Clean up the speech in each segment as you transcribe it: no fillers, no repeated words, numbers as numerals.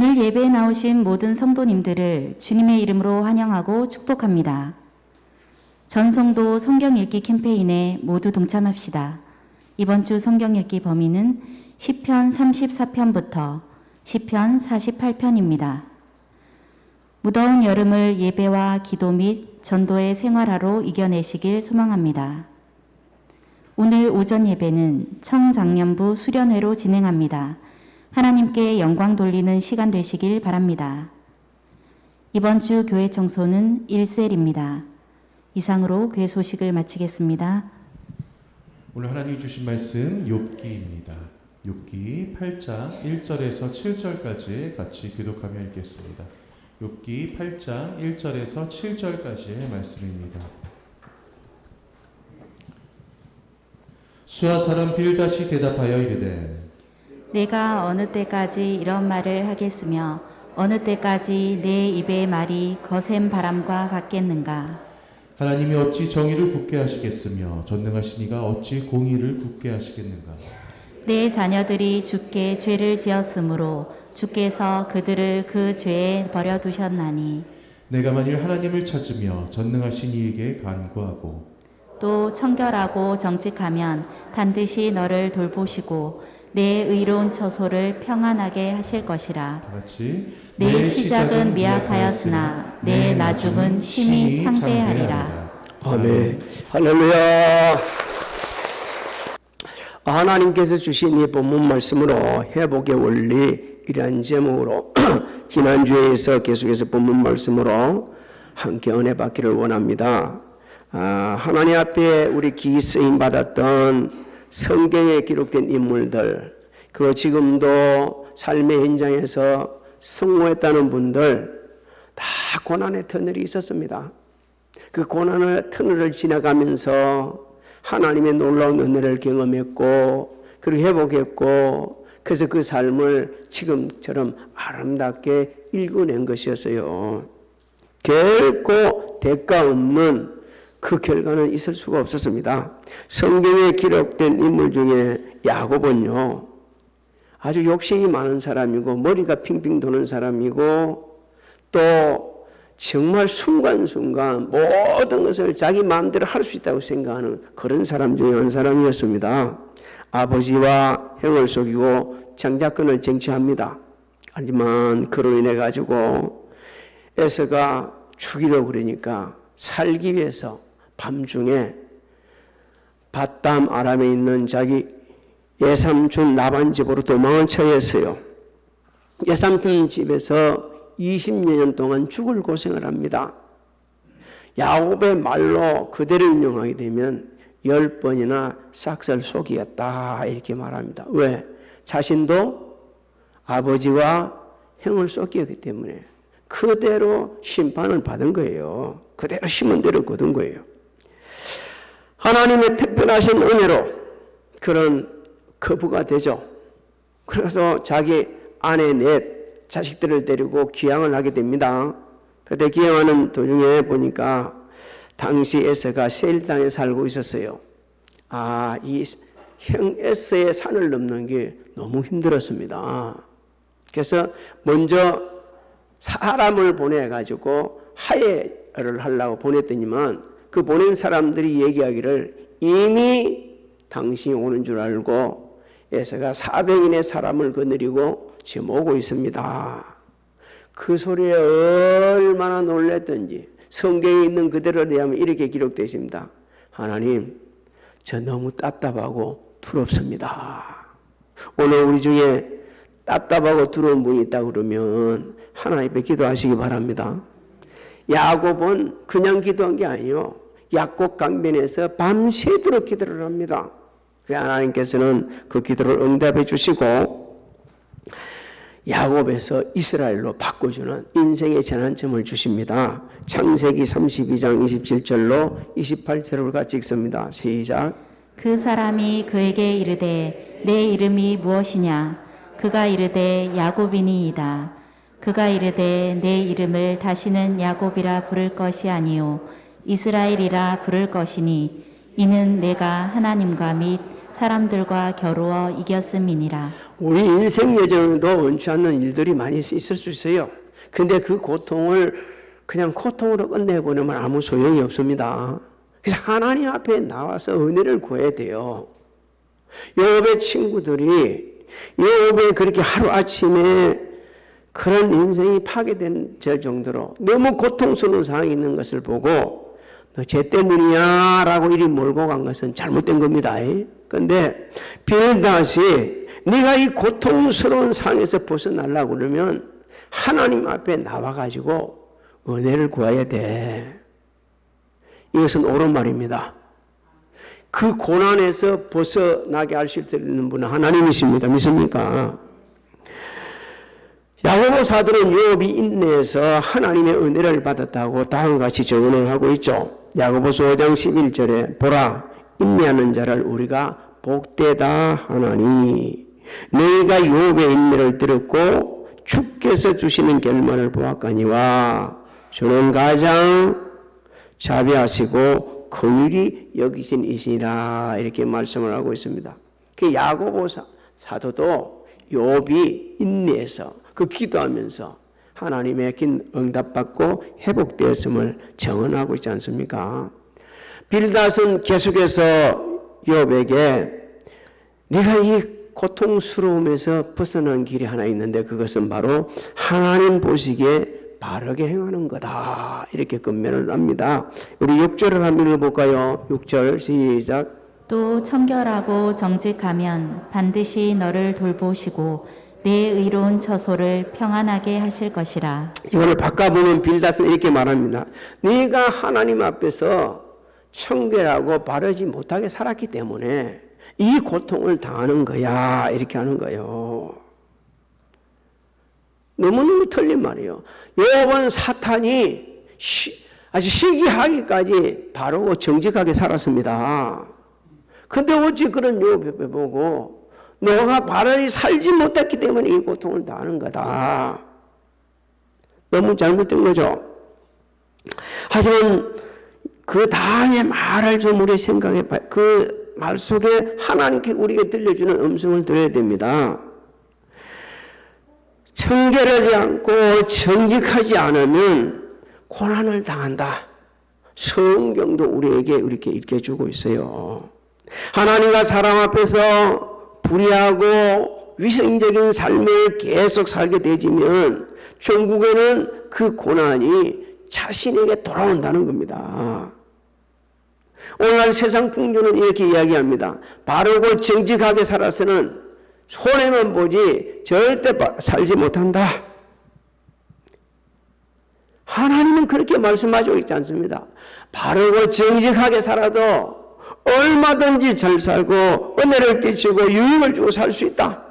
오늘 예배에 나오신 모든 성도님들을 주님의 이름으로 환영하고 축복합니다. 전성도 성경 읽기 캠페인에 모두 동참합시다. 이번 주 성경 읽기 범위는 시편 34편부터 시편 48편입니다. 무더운 여름을 예배와 기도 및 전도의 생활화로 이겨내시길 소망합니다. 오늘 오전 예배는 청장년부 수련회로 진행합니다. 하나님께 영광 돌리는 시간 되시길 바랍니다. 이번 주 교회 청소는 1셀입니다. 이상으로 교회 소식을 마치겠습니다. 오늘 하나님이 주신 말씀 욥기입니다. 욥기 8장 1절에서 7절까지 같이 교독하며 읽겠습니다. 욥기 8장 1절에서 7절까지의 말씀입니다. 수아 사람 빌닷이 대답하여 이르되 내가 어느 때까지 이런 말을 하겠으며 어느 때까지 내 입의 말이 거센 바람과 같겠는가. 하나님이 어찌 정의를 굳게 하시겠으며 전능하신 이가 어찌 공의를 굳게 하시겠는가. 내 자녀들이 주께 죄를 지었으므로 주께서 그들을 그 죄에 버려두셨나니. 내가 만일 하나님을 찾으며 전능하신 이에게 간구하고 또 청결하고 정직하면 반드시 너를 돌보시고 내 의로운 처소를 평안하게 하실 것이라. 같이 내 시작은 미약하였으나 내 나중은 심히 창대하리라. 아멘. 할렐루야. 하나님께서 주신 이 본문 말씀으로 회복의 원리이라는 제목으로 지난주에서 계속해서 본문 말씀으로 함께 은혜 받기를 원합니다. 하나님 앞에 우리 기 쓰임 받았던 성경에 기록된 인물들, 그리고 지금도 삶의 현장에서 성공했다는 분들 다 고난의 터널이 있었습니다. 그 고난의 터널을 지나가면서 하나님의 놀라운 은혜를 경험했고 그리고 회복했고 그래서 그 삶을 지금처럼 아름답게 읽어낸 것이었어요. 결코 대가 없는 그 결과는 있을 수가 없었습니다. 성경에 기록된 인물 중에 야곱은요, 아주 욕심이 많은 사람이고 머리가 핑핑 도는 사람이고 또 정말 순간순간 모든 것을 자기 마음대로 할 수 있다고 생각하는 그런 사람 중에 한 사람이었습니다. 아버지와 형을 속이고 장자권을 쟁취합니다. 하지만 그로 인해 가지고 에서가 죽이려고 그러니까 살기 위해서 밤중에 밧담 아람에 있는 자기 예삼촌 라반 집으로 도망을 처했어요. 예삼촌 집에서 20년 동안 죽을 고생을 합니다. 야곱의 말로 그대로 인용하게 되면 10번이나 싹쓸 속이었다 이렇게 말합니다. 왜? 자신도 아버지와 형을 속였기 때문에 그대로 심판을 받은 거예요. 그대로 심은 대로 거둔 거예요. 하나님의 특별하신 은혜로 그런 거부가 되죠. 그래서 자기 아내 넷 자식들을 데리고 귀향을 하게 됩니다. 그때 귀향하는 도중에 보니까 당시 에서가 세일 땅에 살고 있었어요. 이 형 에서의 산을 넘는 게 너무 힘들었습니다. 그래서 먼저 사람을 보내가지고 하해를 하려고 보냈더니만 그 보낸 사람들이 얘기하기를 이미 당신이 오는 줄 알고 에서가 400인의 사람을 거느리고 지금 오고 있습니다. 그 소리에 얼마나 놀랐던지 성경에 있는 그대로에 하면 이렇게 기록되어 있습니다. 하나님, 저 너무 답답하고 두렵습니다. 오늘 우리 중에 답답하고 두려운 분이 있다 그러면 하나님께 기도하시기 바랍니다. 야곱은 그냥 기도한 게 아니에요. 약곡 강변에서 밤새도록 기도를 합니다. 하나님께서는 그 기도를 응답해 주시고 야곱에서 이스라엘로 바꿔주는 인생의 전환점을 주십니다. 창세기 32장 27절로 28절을 같이 읽습니다. 시작. 그 사람이 그에게 이르되 내 이름이 무엇이냐? 그가 이르되 야곱이니이다. 그가 이르되 내 이름을 다시는 야곱이라 부를 것이 아니요 이스라엘이라 부를 것이니 이는 내가 하나님과 및 사람들과 겨루어 이겼음이니라. 우리 인생 여정도 원치 않는 일들이 많이 있을 수 있어요. 근데 그 고통을 그냥 고통으로 끝내보내면 아무 소용이 없습니다. 그래서 하나님 앞에 나와서 은혜를 구해야 돼요. 욥의 친구들이 욥이 그렇게 하루아침에 그런 인생이 파괴된 정도로 너무 고통스러운 상황이 있는 것을 보고 너 쟤 때문이야 라고 이리 몰고 간 것은 잘못된 겁니다. 그런데 빌닷이 네가 이 고통스러운 상황에서 벗어나려고 그러면 하나님 앞에 나와가지고 은혜를 구해야 돼. 이것은 옳은 말입니다. 그 고난에서 벗어나게 하실 수 있는 분은 하나님이십니다. 믿습니까? 야고보 사도는 욥이 인내해서 하나님의 은혜를 받았다고 다음과 같이 증언을 하고 있죠. 야고보서 5장 11절에 보라 인내하는 자를 우리가 복되다 하나니 너희가 욥의 인내를 들었고 주께서 주시는 결말을 보았거니와 주는 가장 자비하시고 긍휼히 여기신 이시라 이렇게 말씀을 하고 있습니다. 그 야고보 사도도 욥이 인내해서 그 기도하면서 하나님의 긴 응답받고 회복되었음을 증언하고 있지 않습니까? 빌닷은 계속해서 욥에게 네가 이 고통스러움에서 벗어난 길이 하나 있는데 그것은 바로 하나님 보시기에 바르게 행하는 거다 이렇게 권면을 합니다. 우리 6절을 한번 읽어볼까요? 6절 시작. 또 청결하고 정직하면 반드시 너를 돌보시고 내 의로운 처소를 평안하게 하실 것이라. 이거를 바꿔보면 빌닷은 이렇게 말합니다. 네가 하나님 앞에서 청결하고 바르지 못하게 살았기 때문에 이 고통을 당하는 거야 이렇게 하는 거예요. 너무너무 틀린 말이에요. 욥은 사탄이 아주 시기하기까지 바르고 정직하게 살았습니다. 근데 어찌 그런 욥을 보고 너가 바르게 살지 못했기 때문에 이 고통을 당하는 거다. 너무 잘못된 거죠. 하지만 그 다음에 말을 좀 우리 생각해 봐요. 그 말 속에 하나님께 우리에게 들려주는 음성을 들어야 됩니다. 청결하지 않고 정직하지 않으면 고난을 당한다. 성경도 우리에게 이렇게 읽혀주고 있어요. 하나님과 사람 앞에서 불의하고 위생적인 삶을 계속 살게 되지면 종국에는 그 고난이 자신에게 돌아온다는 겁니다. 오늘날 세상 풍조는 이렇게 이야기합니다. 바르고 정직하게 살아서는 손해만 보지 절대 살지 못한다. 하나님은 그렇게 말씀하시고 있지 않습니다. 바르고 정직하게 살아도 얼마든지 잘 살고 은혜를 끼치고 유익을 주고 살 수 있다.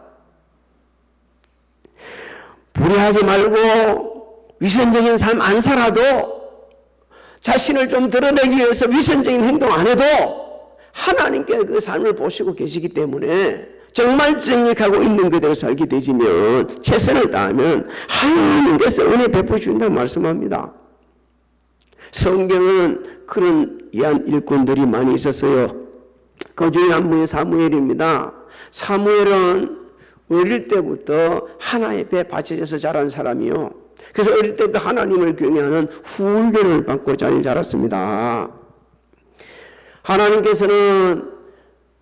불의하지 말고 위선적인 삶 안 살아도 자신을 좀 드러내기 위해서 위선적인 행동 안 해도 하나님께 그 삶을 보시고 계시기 때문에 정말 정직하고 있는 그대로 살게 되지면 최선을 다하면 하나님께서 은혜 베푸신다고 말씀합니다. 성경은 그런 이한 일꾼들이 많이 있었어요. 그 중에 한 분이 사무엘입니다. 사무엘은 어릴 때부터 하나님의 배 받쳐져서 자란 사람이요. 그래서 어릴 때부터 하나님을 경외하는 훈련을 받고 잘 자랐습니다. 하나님께서는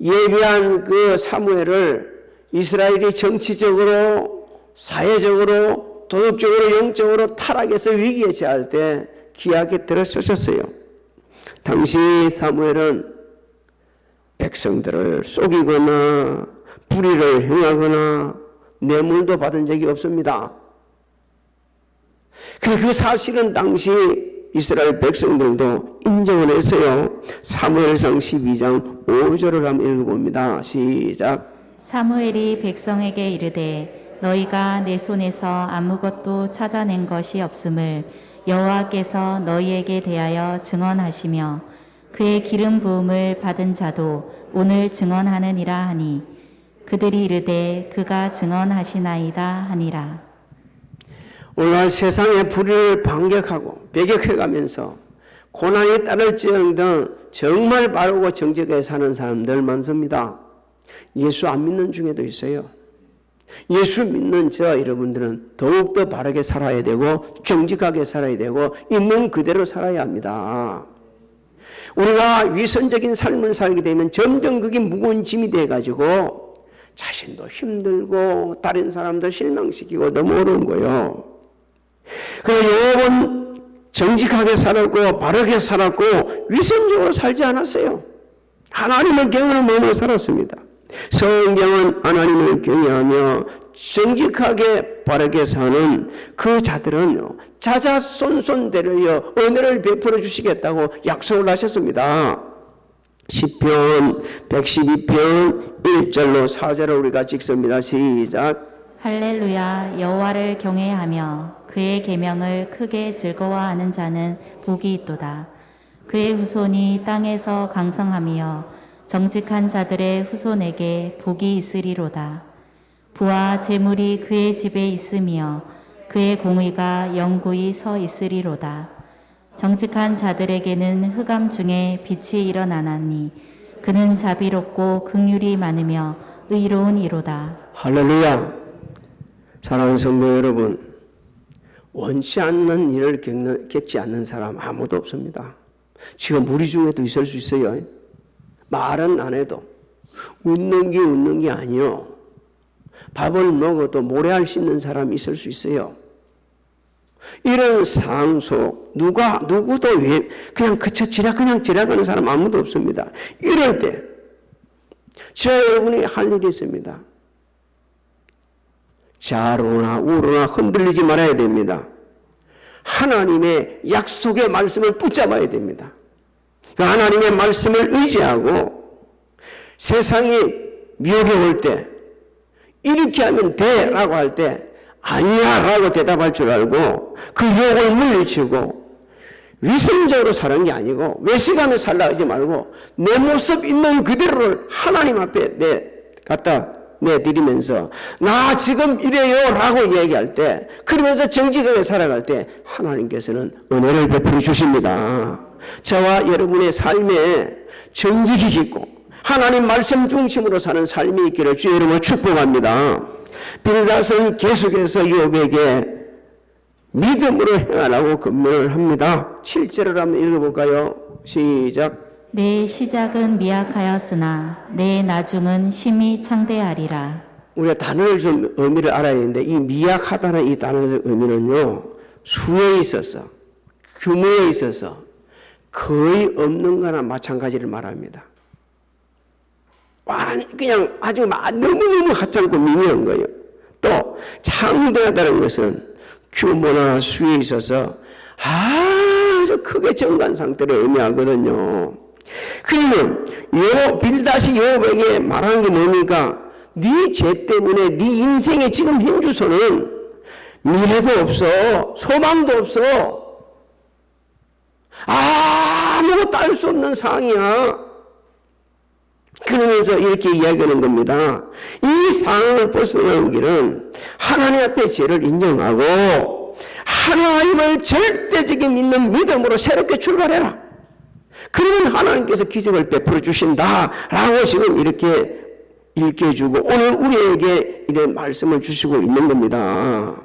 예비한 그 사무엘을 이스라엘이 정치적으로, 사회적으로, 도덕적으로, 영적으로 타락해서 위기에 처할 때 귀하게 들어서셨어요. 당시 사무엘은 백성들을 속이거나 불의를 행하거나 뇌물도 받은 적이 없습니다. 그 사실은 당시 이스라엘 백성들도 인정을 했어요. 사무엘상 12장 5절을 한번 읽어봅니다. 시작. 사무엘이 백성에게 이르되 너희가 내 손에서 아무것도 찾아낸 것이 없음을 여호와께서 너희에게 대하여 증언하시며 그의 기름 부음을 받은 자도 오늘 증언하느니라 하니 그들이 이르되 그가 증언하시나이다 하니라. 오늘 세상의 불의를 반격하고 배격해가면서 고난이 따를지언정 정말 바르고 정직하게 사는 사람들 많습니다. 예수 안 믿는 중에도 있어요. 예수 믿는 저 여러분들은 더욱더 바르게 살아야 되고 정직하게 살아야 되고 있는 그대로 살아야 합니다. 우리가 위선적인 삶을 살게 되면 점점 그게 무거운 짐이 돼가지고 자신도 힘들고 다른 사람도 실망시키고 너무 어려운 거예요. 그래서 욥은 정직하게 살았고 바르게 살았고 위선적으로 살지 않았어요. 하나님을 경외하는 마음으로 살았습니다. 성경은 하나님을 경외하며 정직하게 바르게 사는 그 자들은 자자손손대로여 은혜를 베풀어 주시겠다고 약속을 하셨습니다. 시편 112편 1절로 4절을 우리가 찍습니다. 시작. 할렐루야. 여호와를 경외하며 그의 계명을 크게 즐거워하는 자는 복이 있도다. 그의 후손이 땅에서 강성하며 정직한 자들의 후손에게 복이 있으리로다. 부와 재물이 그의 집에 있으며 그의 공의가 영구히 서 있으리로다. 정직한 자들에게는 흑암 중에 빛이 일어나나니 그는 자비롭고 긍휼이 많으며 의로운 이로다. 할렐루야. 사랑하는 성도 여러분, 원치 않는 일을 겪지 않는 사람 아무도 없습니다. 지금 우리 중에도 있을 수 있어요. 말은 안 해도 웃는 게 아니요. 밥을 먹어도 모래알 씹는 사람이 있을 수 있어요. 이런 상황 속 누구도 그냥 그쳐 지나가는 사람 아무도 없습니다. 이럴 때 여러분이 할 일이 있습니다. 좌로나 우로나 흔들리지 말아야 됩니다. 하나님의 약속의 말씀을 붙잡아야 됩니다. 하나님의 말씀을 의지하고 세상이 미혹해 올 때 이렇게 하면 돼 라고 할 때 아니야 라고 대답할 줄 알고 그 유혹을 물리치고 위선적으로 사는 게 아니고 외식하며 살라 하지 말고 내 모습 있는 그대로를 하나님 앞에 갖다 내드리면서 나 지금 이래요 라고 얘기할 때 그러면서 정직하게 살아갈 때 하나님께서는 은혜를 베풀어 주십니다. 저와 여러분의 삶에 정직이 있고 하나님 말씀 중심으로 사는 삶이 있기를 주의 이름으로 축복합니다. 빌닷은 계속해서 욥에게 믿음으로 행하라고 권면을 합니다. 7절을 한번 읽어볼까요? 시작. 내 시작은 미약하였으나 내 나중은 심히 창대하리라. 우리가 단어를 좀 의미를 알아야 되는데 이 미약하다는 이 단어의 의미는요. 수에 있어서 규모에 있어서 거의 없는 거나 마찬가지를 말합니다. 그냥 아주 너무너무 하찮고 미미한 거예요. 또 창대하다는 것은 규모나 수에 있어서 아주 크게 정관 상태를 의미하거든요. 그러면 빌닷이 욥에게 말하는 게 뭡니까? 네 죄 때문에 네 인생의 지금 현주소는 미래도 없어, 소망도 없어, 아무것도 알 수 없는 상황이야. 그러면서 이렇게 이야기하는 겁니다. 이 상황을 벗어나는 길은 하나님 앞에 죄를 인정하고 하나님을 절대적인 믿는 믿음으로 새롭게 출발해라. 그러면 하나님께서 기적을 베풀어 주신다라고 지금 이렇게 일깨워주고 오늘 우리에게 이런 말씀을 주시고 있는 겁니다.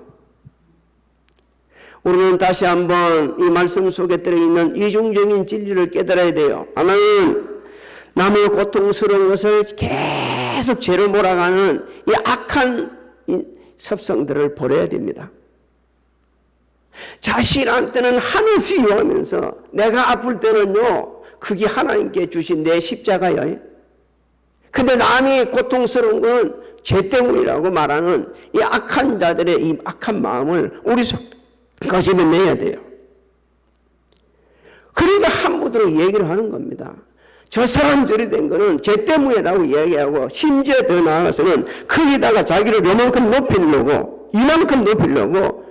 우리는 다시 한번 이 말씀 속에 들어있는 이중적인 진리를 깨달아야 돼요. 하나는 남의 고통스러운 것을 계속 죄로 몰아가는 이 악한 습성들을 버려야 됩니다. 자신한테는 한없이 요하면서 내가 아플 때는요 그게 하나님께 주신 내 십자가예요. 근데 남이 고통스러운 건 죄 때문이라고 말하는 이 악한 자들의 이 악한 마음을 우리 속 가지면내야 돼요. 그러니까 함부로 얘기를 하는 겁니다. 저 사람 저리 된 거는 죄 때문이라고 이야기하고 심지어 더 나아가서는 거기다가 자기를 요만큼 높이려고 이만큼 높이려고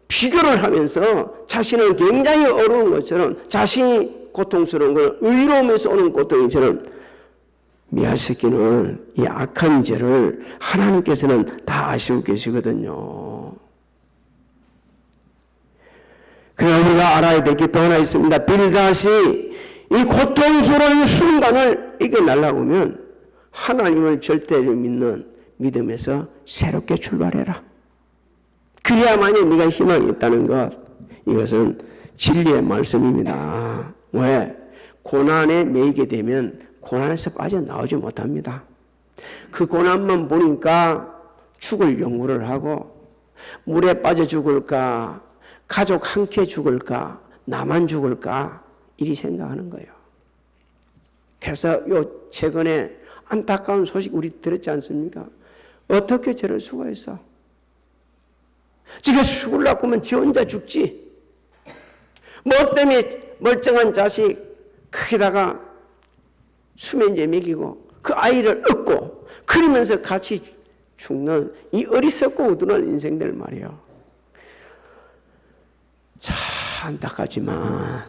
비교를 하면서 자신은 굉장히 어려운 것처럼 자신이 고통스러운 걸 의로움에서 오는 고통처럼 미아스키는 이 악한 죄를 하나님께서는 다 아시고 계시거든요. 그러나 우리가 알아야 될 게 또 하나 있습니다. 빌닷이 이 고통스러운 순간을 이겨내려고 하면 하나님을 절대로 믿는 믿음에서 새롭게 출발해라. 그래야만이 네가 희망이 있다는 것. 이것은 진리의 말씀입니다. 왜? 고난에 매이게 되면 고난에서 빠져나오지 못합니다. 그 고난만 보니까 죽을 연구를 하고 물에 빠져 죽을까, 가족 함께 죽을까, 나만 죽을까 이리 생각하는 거예요. 그래서 요 최근에 안타까운 소식 우리 들었지 않습니까? 어떻게 저럴 수가 있어? 지가 죽으려고 하면 지 혼자 죽지. 뭐 때문에 멀쩡한 자식 크게다가 수면제 먹이고 그 아이를 얻고 그러면서 같이 죽는 이 어리석고 우둔한 인생들 말이에요. 참 안타깝지만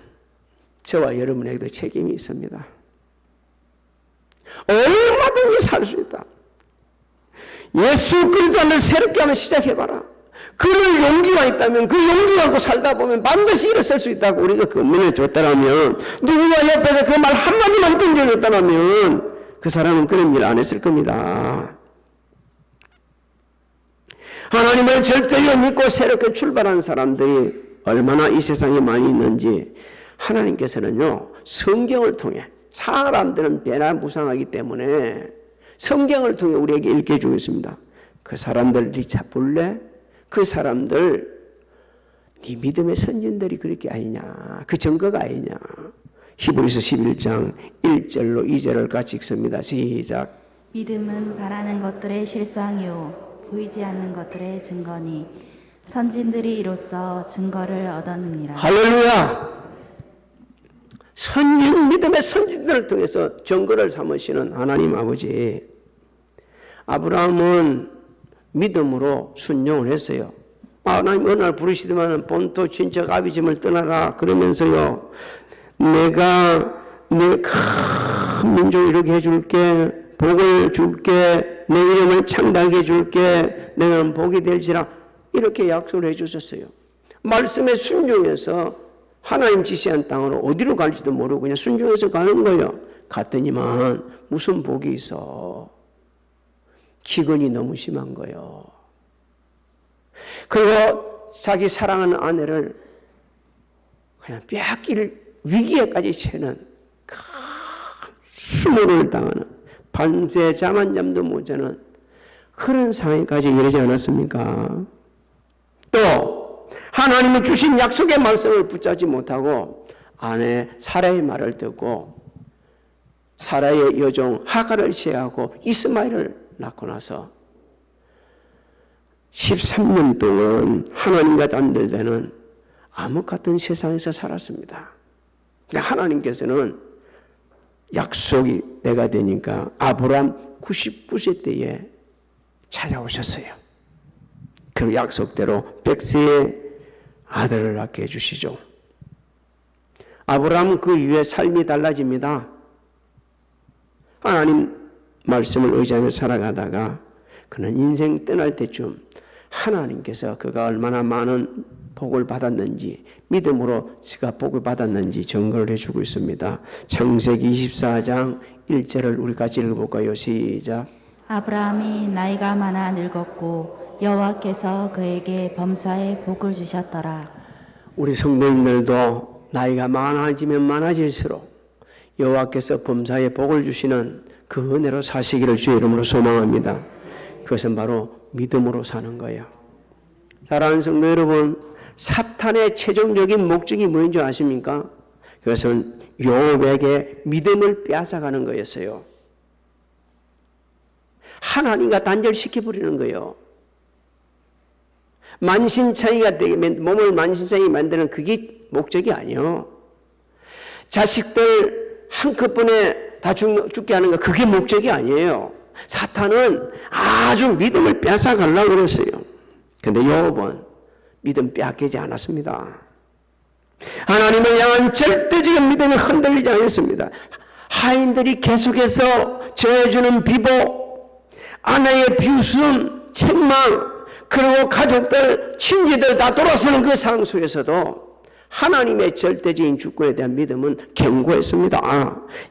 저와 여러분에게도 책임이 있습니다. 얼마든지 살 수 있다. 예수 그리스도를 새롭게 하면 시작해봐라. 그럴 용기가 있다면 그 용기 갖고 살다 보면 반드시 일어설 수 있다고 우리가 권면해 줬다라면, 누군가 옆에서 그 말 한마디만 던져줬다라면 그 사람은 그런 일 안 했을 겁니다. 하나님을 절대로 믿고 새롭게 출발한 사람들이 얼마나 이 세상에 많이 있는지 하나님께서는요, 성경을 통해, 사람들은 변화무쌍하기 때문에 성경을 통해 우리에게 읽게 해주고 있습니다. 그 사람들이 볼래? 그 사람들 네 믿음의 선진들이 그렇게 아니냐, 그 증거가 아니냐. 히브리서 11장 1절로 2절을 같이 읽습니다. 시작. 믿음은 바라는 것들의 실상이요 보이지 않는 것들의 증거니 선진들이 이로써 증거를 얻었느니라. 할렐루야. 선진, 믿음의 선진들을 통해서 증거를 삼으시는 하나님 아버지. 아브라함은 믿음으로 순종을 했어요. 하나님 어느 날 부르시더만 본토 친척 아비집을 떠나라 그러면서요, 내가 네 큰 민족 이렇게 해줄게, 복을 줄게, 내 이름을 창대하게 해줄게, 너는 복이 될지라 이렇게 약속을 해주셨어요. 말씀에 순종해서 하나님 지시한 땅으로 어디로 갈지도 모르고 그냥 순종해서 가는 거예요. 갔더니만 무슨 복이 있어. 기근이 너무 심한 거예요. 그리고 자기 사랑하는 아내를 그냥 빼앗길 위기에까지 채는 큰 수모를 당하는, 밤새 잠 한 잠도 못 자는 그런 상황까지 이르지 않았습니까? 또 하나님이 주신 약속의 말씀을 붙잡지 못하고 아내 사라의 말을 듣고 사라의 여종 하갈을 제하고 이스마엘을 낳고 나서 13년 동안 하나님과 단절되는 암흑 같은 세상에서 살았습니다. 근데 하나님께서는 약속이 때가 되니까 아브라함 99세 때에 찾아오셨어요. 그 약속대로 100세의 아들을 낳게 해주시죠. 아브라함은 그 이후에 삶이 달라집니다. 하나님 말씀을 의지하며 살아가다가 그는 인생 떠날 때쯤 하나님께서 그가 얼마나 많은 복을 받았는지, 믿음으로 그가 복을 받았는지 증거를 해주고 있습니다. 창세기 24장 1절을 우리 같이 읽어볼까요? 시작. 아브라함이 나이가 많아 늙었고 여호와께서 그에게 범사에 복을 주셨더라. 우리 성도님들도 나이가 많아지면 많아질수록 여호와께서 범사에 복을 주시는 그 은혜로 사시기를 주의 이름으로 소망합니다. 그것은 바로 믿음으로 사는 거예요. 사랑하는 성도 여러분, 사탄의 최종적인 목적이 뭐인 줄 아십니까? 그것은 욥에게 믿음을 빼앗아가는 거였어요. 하나님과 단절시켜버리는 거예요. 만신창이가 되게, 몸을 만신창이 만드는 그게 목적이 아니에요. 자식들 한꺼번에 다 죽게 하는 거, 그게 목적이 아니에요. 사탄은 아주 믿음을 뺏어가려고 그랬어요. 그런데 욥은 믿음 빼앗기지 않았습니다. 하나님을 향한 절대적인 믿음이 흔들리지 않았습니다. 하인들이 계속해서 전해주는 비보, 아내의 비웃음, 책망, 그리고 가족들, 친지들 다 돌아서는 그 상황 속에서도 하나님의 절대적인 주권에 대한 믿음은 견고했습니다.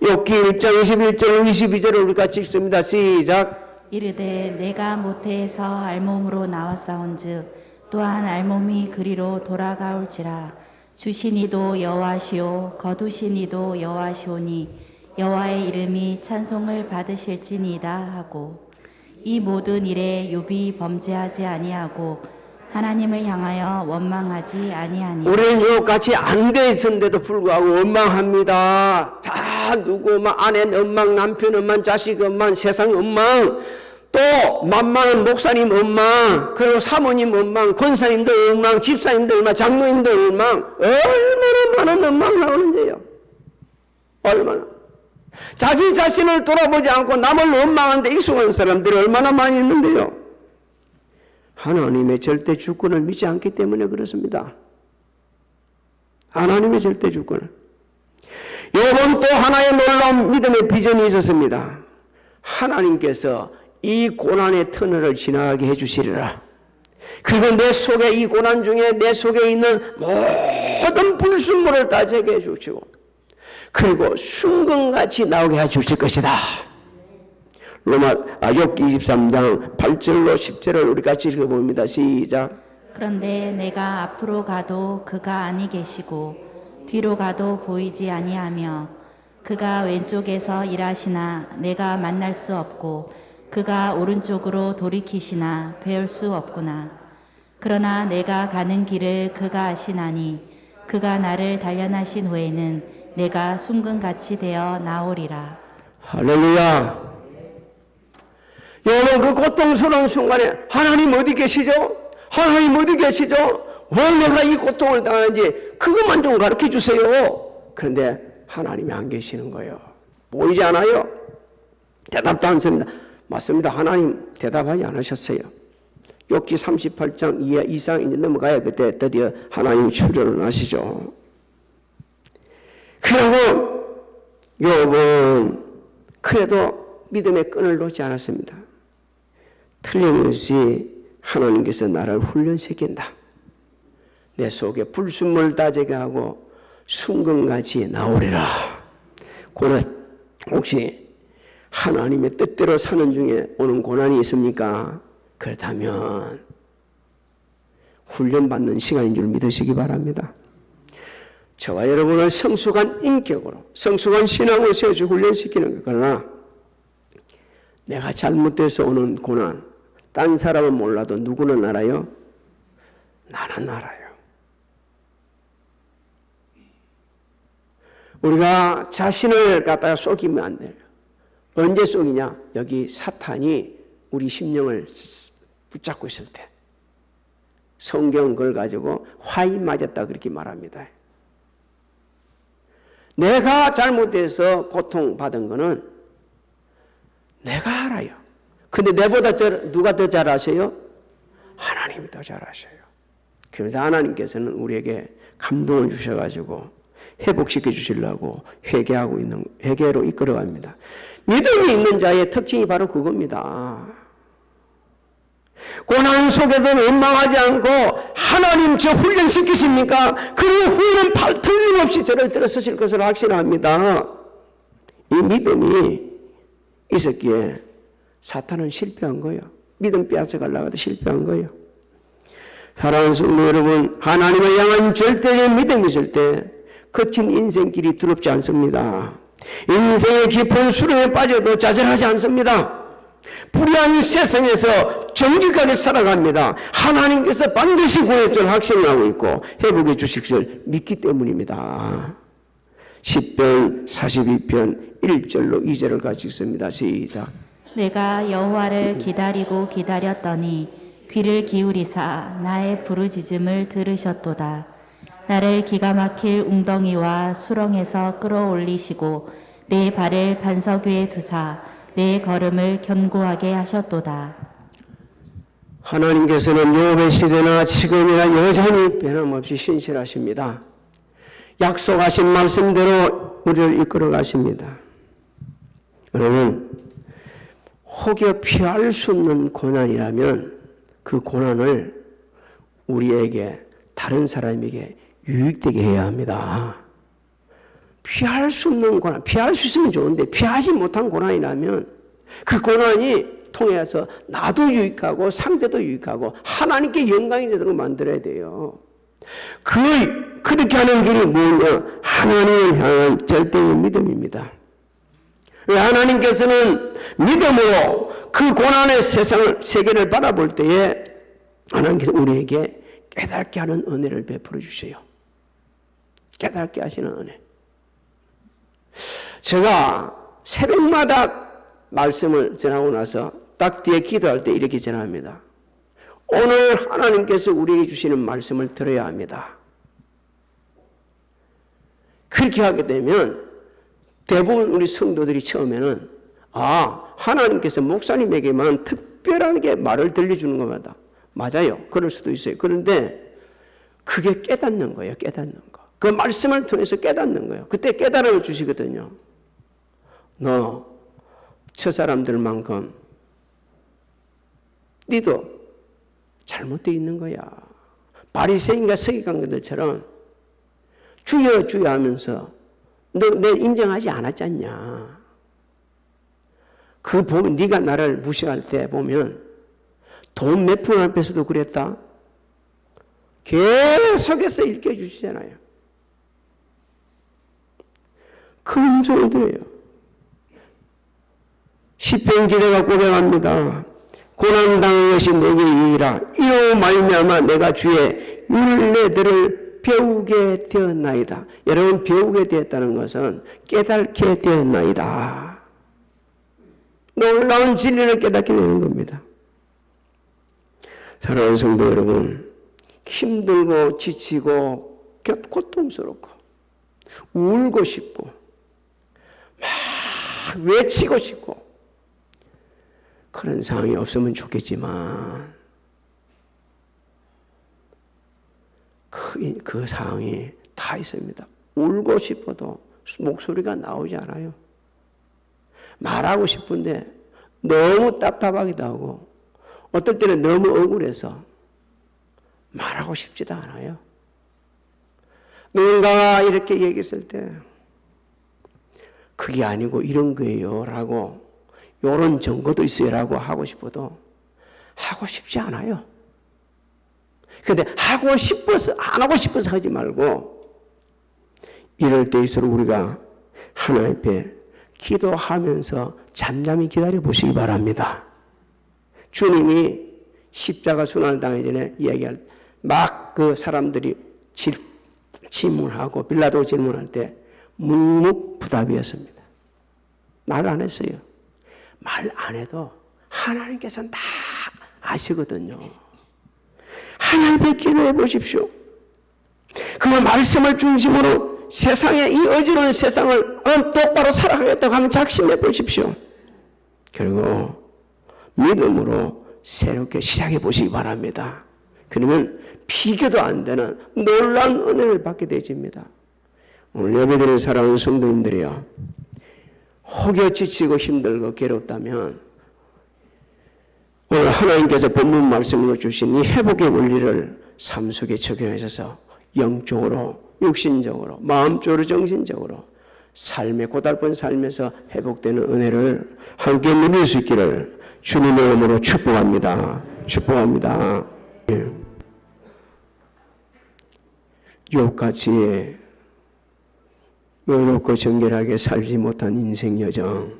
욥기 1장 21절 22절을 우리 같이 읽습니다. 시작. 이르되 내가 모태에서 알몸으로 나왔사온즉 또한 알몸이 그리로 돌아가올지라. 주신 이도 여호와시오 거두신 이도 여호와시오니 여호와의 이름이 찬송을 받으실지니이다 하고, 이 모든 일에 욥이 범죄하지 아니하고 하나님을 향하여 원망하지 아니하니. 우리는 욥같이 안 돼 있었는데도 불구하고 원망합니다. 다 누구 아내 원망, 남편 원망, 자식 원망, 세상 원망, 또 만만한 목사님 원망, 그리고 사모님 원망, 권사님들 원망, 집사님들 원망, 장로님들 원망, 얼마나 많은 원망 나오는데요. 얼마나. 자기 자신을 돌아보지 않고 남을 원망하는데 익숙한 사람들이 얼마나 많이 있는데요. 하나님의 절대 주권을 믿지 않기 때문에 그렇습니다. 하나님의 절대 주권을. 욥은 또 하나의 놀라운 믿음의 비전이 있었습니다. 하나님께서 이 고난의 터널을 지나가게 해주시리라. 그리고 내 속에, 이 고난 중에 내 속에 있는 모든 불순물을 다 제거해 주시고, 그리고 순금같이 나오게 해주실 것이다. 욥기 23장 8절로 10절을 우리 같이 읽어봅니다. 시작. 그런데 내가 앞으로 가도 그가 아니 계시고 뒤로 가도 보이지 아니하며, 그가 왼쪽에서 일하시나 내가 만날 수 없고 그가 오른쪽으로 돌이키시나 배울 수 없구나. 그러나 내가 가는 길을 그가 아시나니 그가 나를 단련하신 후에는 내가 순금같이 되어 나오리라. 할렐루야. 여러분, 그 고통스러운 순간에 하나님 어디 계시죠? 하나님 어디 계시죠? 왜 내가 이 고통을 당하는지 그것만 좀 가르쳐 주세요. 그런데 하나님이 안 계시는 거예요. 보이지 않아요? 대답도 않습니다. 맞습니다. 하나님 대답하지 않으셨어요. 욥기 38장 이상 이제 넘어가야 그때 드디어 하나님 출현을 하시죠. 그리고 욥은 그래도 믿음의 끈을 놓지 않았습니다. 틀림없이 하나님께서 나를 훈련시킨다. 내 속에 불순물 다 제거하고 순금같이 나오리라. 고난, 혹시 하나님의 뜻대로 사는 중에 오는 고난이 있습니까? 그렇다면 훈련받는 시간인 줄 믿으시기 바랍니다. 저와 여러분을 성숙한 인격으로, 성숙한 신앙으로 세워서 훈련시키는 것. 그러나 내가 잘못돼서 오는 고난, 딴 사람은 몰라도 누구는 알아요? 나는 알아요. 우리가 자신을 갖다가 속이면 안 돼요. 언제 속이냐? 여기 사탄이 우리 심령을 붙잡고 있을 때. 성경 그걸 가지고 화이 맞았다 그렇게 말합니다. 내가 잘못해서 고통받은 거는 내가 알아요. 근데 내보다 누가 더 잘 아세요? 하나님이 더 잘 아셔요. 그래서 하나님께서는 우리에게 감동을 주셔가지고 회복시켜 주시려고 회개로 이끌어갑니다. 믿음이 있는 자의 특징이 바로 그겁니다. 고난 속에도 원망하지 않고 하나님 저 훈련시키십니까? 그리고 후에는 틀림없이 저를 들어서실 것을 확신합니다. 이 믿음이 있었기에 사탄은 실패한 거예요. 믿음 빼앗아가려고 해도 실패한 거예요. 사랑하는 성도 여러분, 하나님을 향한 절대적인 믿음이 있을 때 거친 인생길이 두렵지 않습니다. 인생의 깊은 수렁에 빠져도 좌절하지 않습니다. 불의한 이 세상에서 정직하게 살아갑니다. 하나님께서 반드시 구해줄 줄 확신하고 있고 회복해 주실 줄 믿기 때문입니다. 10편 42편 1절로 2절을 같이 읽습니다. 시작. 내가 여호와를 기다리고 기다렸더니 귀를 기울이사 나의 부르짖음을 들으셨도다. 나를 기가 막힐 웅덩이와 수렁에서 끌어올리시고 내 발을 반석 위에 두사 내 걸음을 견고하게 하셨도다. 하나님께서는 욥의 시대나 지금이나 여전히 변함없이 신실하십니다. 약속하신 말씀대로 우리를 이끌어 가십니다. 여러분, 혹여 피할 수 없는 고난이라면 그 고난을 우리에게, 다른 사람에게 유익되게 해야 합니다. 피할 수 없는 고난, 피할 수 있으면 좋은데 피하지 못한 고난이라면 그 고난이 통해서 나도 유익하고 상대도 유익하고 하나님께 영광이 되도록 만들어야 돼요. 그렇게 하는 길이 뭐냐? 하나님을 향한 절대의 믿음입니다. 하나님께서는 믿음으로 그 고난의 세계를 바라볼 때에 하나님께서 우리에게 깨닫게 하는 은혜를 베풀어 주세요. 깨닫게 하시는 은혜. 제가 새벽마다 말씀을 전하고 나서 딱 뒤에 기도할 때 이렇게 전합니다. 오늘 하나님께서 우리에게 주시는 말씀을 들어야 합니다. 그렇게 하게 되면 대부분 우리 성도들이 처음에는 하나님께서 목사님에게만 특별하게 말을 들려주는 겁니다. 맞아요. 그럴 수도 있어요. 그런데 그게 깨닫는 거예요. 깨닫는 거. 그 말씀을 통해서 깨닫는 거예요. 그때 깨달음을 주시거든요. 너 저 사람들만큼 니도 잘못되어 있는 거야. 바리새인과 서기관들처럼 주여 주여 하면서 너 내 인정하지 않았잖냐. 그 보면 네가 나를 무시할 때 보면 돈 몇 푼 앞에서도 그랬다. 계속해서 일깨주시잖아요. 그 음성을 들어요. 시편 기자가 고백합니다. 고난당한 것이 내게 유익이라. 이로 말미암아 내가 주의 율례들을 배우게 되었나이다. 여러분, 배우게 되었다는 것은 깨닫게 되었나이다. 놀라운 진리를 깨닫게 되는 겁니다. 사랑하는 성도 여러분, 힘들고 지치고 고통스럽고 울고 싶고 막 외치고 싶고 그런 상황이 없으면 좋겠지만 그 상황이 다 있습니다. 울고 싶어도 목소리가 나오지 않아요. 말하고 싶은데 너무 답답하기도 하고 어떨 때는 너무 억울해서 말하고 싶지도 않아요. 누군가가 이렇게 얘기했을 때 그게 아니고 이런 거예요 라고 이런 증거도 있어요 라고 하고 싶어도 하고 싶지 않아요. 그런데 하고 싶어서 안 하고 싶어서 하지 말고 이럴 때일수록 우리가 하나님 앞에 기도하면서 잠잠히 기다려 보시기 바랍니다. 주님이 십자가 순환을 당하기 전에 이야기할 막 그 사람들이 질문하고 빌라도 질문할 때 묵묵부답이었습니다. 말 안 했어요. 말 안 해도 하나님께서는 다 아시거든요. 하나님께 기도해 보십시오. 그 말씀을 중심으로 세상에 이 어지러운 세상을 똑바로 살아가겠다고 하면 작심해 보십시오. 그리고 믿음으로 새롭게 시작해 보시기 바랍니다. 그러면 비교도 안 되는 놀라운 은혜를 받게 되집니다. 오늘 예배드리는 사랑하는 성도님들이요, 혹여 지치고 힘들고 괴롭다면 오늘 하나님께서 본문 말씀으로 주신 이 회복의 원리를 삶 속에 적용하셔서 영적으로, 육신적으로, 마음적으로, 정신적으로 삶의 고달픈 삶에서 회복되는 은혜를 함께 누릴 수 있기를 주님의 이름으로 축복합니다. 축복합니다. 욥같이 의롭고 정결하게 살지 못한 인생 여정,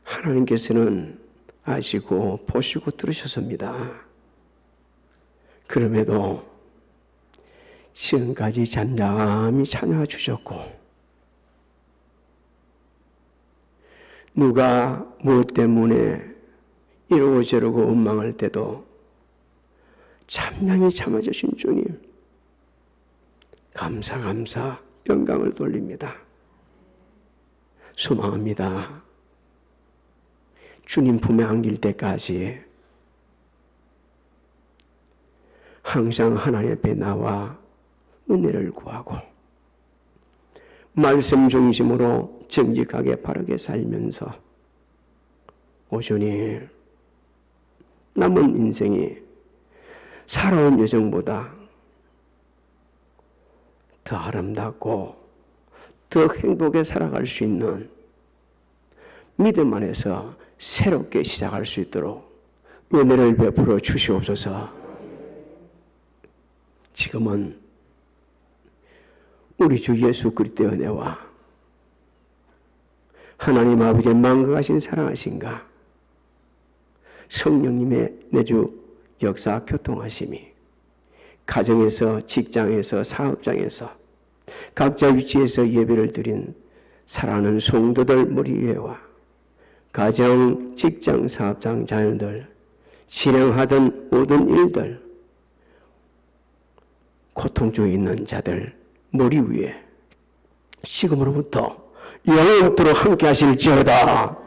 하나님께서는 아시고 보시고 들으셨습니다. 그럼에도 지금까지 잠잠히 찬양해 주셨고, 누가 무엇 때문에 이러고 저러고 원망할 때도 잠잠히 참아주신 주님, 감사 영광을 돌립니다. 소망합니다. 주님 품에 안길 때까지 항상 하나님 앞에 나와 은혜를 구하고 말씀 중심으로 정직하게 바르게 살면서 오주니 남은 인생이 살아온 여정보다 더 아름답고 더 행복하게 살아갈 수 있는 믿음 안에서 새롭게 시작할 수 있도록 은혜를 베풀어 주시옵소서. 지금은 우리 주 예수 그리스도의 은혜와 하나님 아버지의 만극하신 사랑하신가 성령님의 내주 역사 교통하심이 가정에서 직장에서 사업장에서 각자 위치에서 예배를 드린 사랑하는 성도들 머리 위에와 가정, 직장, 사업장 자녀들 실행하던 모든 일들 고통 중에 있는 자들 머리 위에 지금으로부터 영원토록 함께 하실지어다.